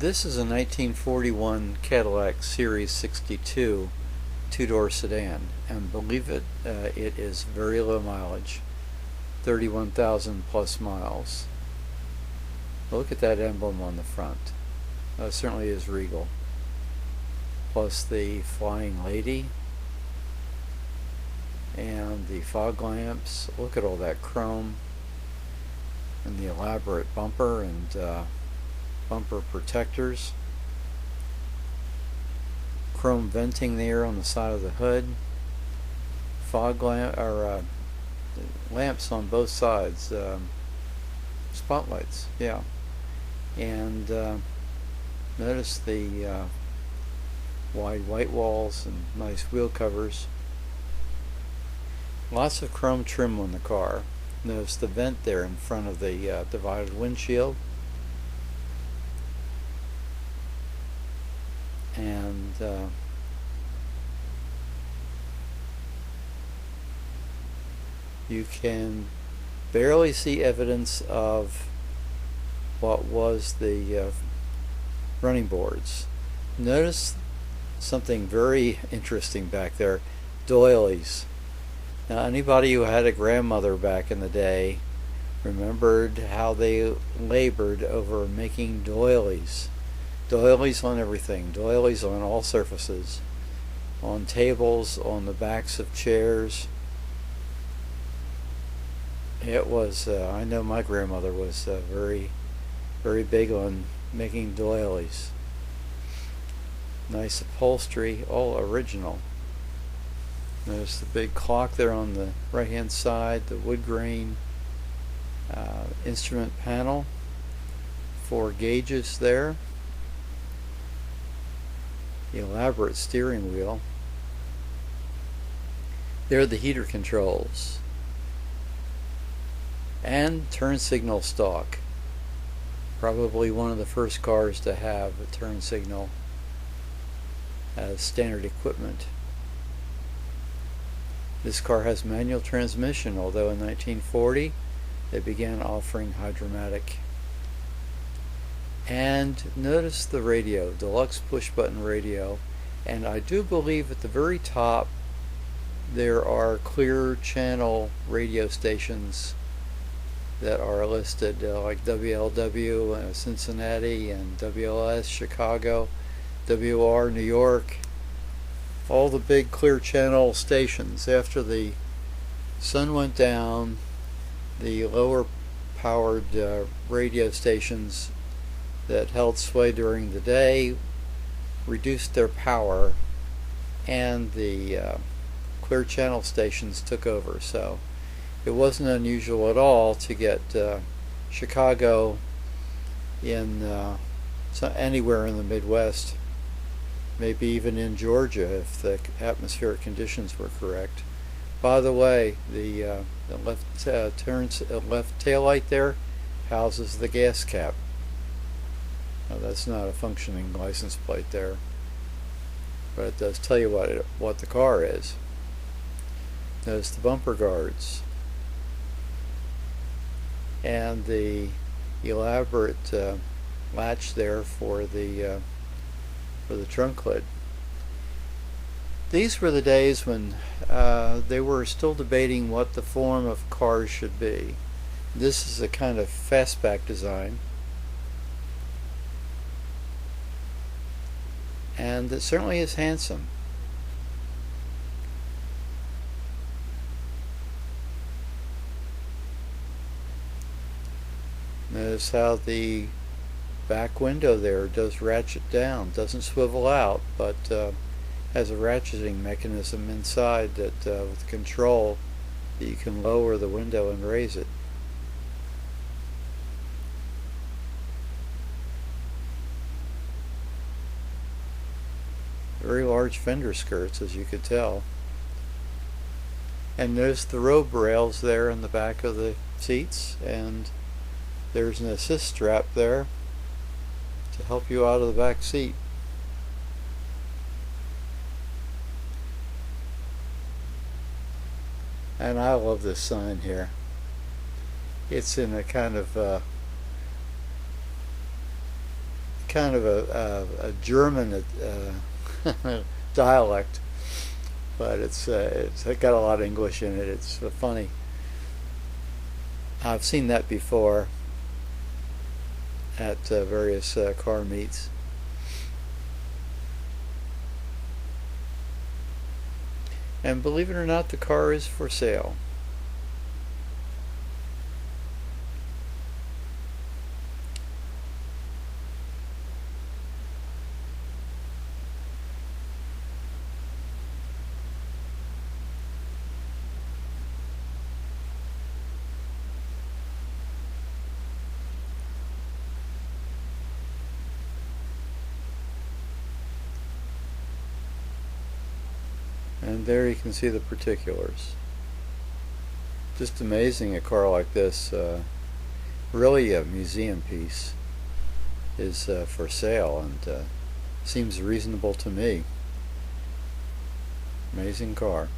This is a 1941 Cadillac Series 62 two-door sedan, and believe it, it is very low mileage, 31,000 plus miles. Look at that emblem on the front. It certainly is regal. Plus the flying lady and the fog lamps. Look at all that chrome and the elaborate bumper and bumper protectors, chrome venting there on the side of the hood, fog lamp or lamps on both sides, spotlights, yeah, and notice the wide white walls and nice wheel covers. Lots of chrome trim on the car. Notice the vent there in front of the divided windshield. And you can barely see evidence of what was the running boards. Notice something very interesting back there, doilies. Now anybody who had a grandmother back in the day remembered how they labored over making doilies. Doilies on everything, doilies on all surfaces, on tables, on the backs of chairs. It was, I know my grandmother was very big on making doilies. Nice upholstery, all original. Notice the big clock there on the right hand side, the wood grain instrument panel, 4 gauges there. The elaborate steering wheel. There are the heater controls and turn signal stalk. Probably one of the first cars to have a turn signal as standard equipment. This car has manual transmission, although in 1940 they began offering HydraMatic. And notice the radio, deluxe push button radio, and I do believe at the very top there are clear channel radio stations that are listed, like WLW Cincinnati and WLS Chicago, WR New York, all the big clear channel stations. After the sun went down, the lower powered radio stations that held sway during the day reduced their power, and the clear channel stations took over. So it wasn't unusual at all to get Chicago in anywhere in the Midwest, maybe even in Georgia if the atmospheric conditions were correct. By the way, the left tail light there houses the gas cap. Now, that's not a functioning license plate there, but it does tell you what the car is. Notice the bumper guards and the elaborate latch there for the trunk lid. These were the days when they were still debating what the form of cars should be. This is a kind of fastback design, and it certainly is handsome. Notice how the back window there does ratchet down, doesn't swivel out, but has a ratcheting mechanism inside that with control that you can lower the window and raise it. Very large fender skirts, as you could tell. And notice the robe rails there in the back of the seats, and there's an assist strap there to help you out of the back seat. And I love this sign here. It's in a kind of kind of a German dialect, but it's got a lot of English in it. It's funny. I've seen that before at various car meets. And believe it or not, the car is for sale. And there you can see the particulars. Just amazing, a car like this, really a museum piece, is for sale, and seems reasonable to me. Amazing car.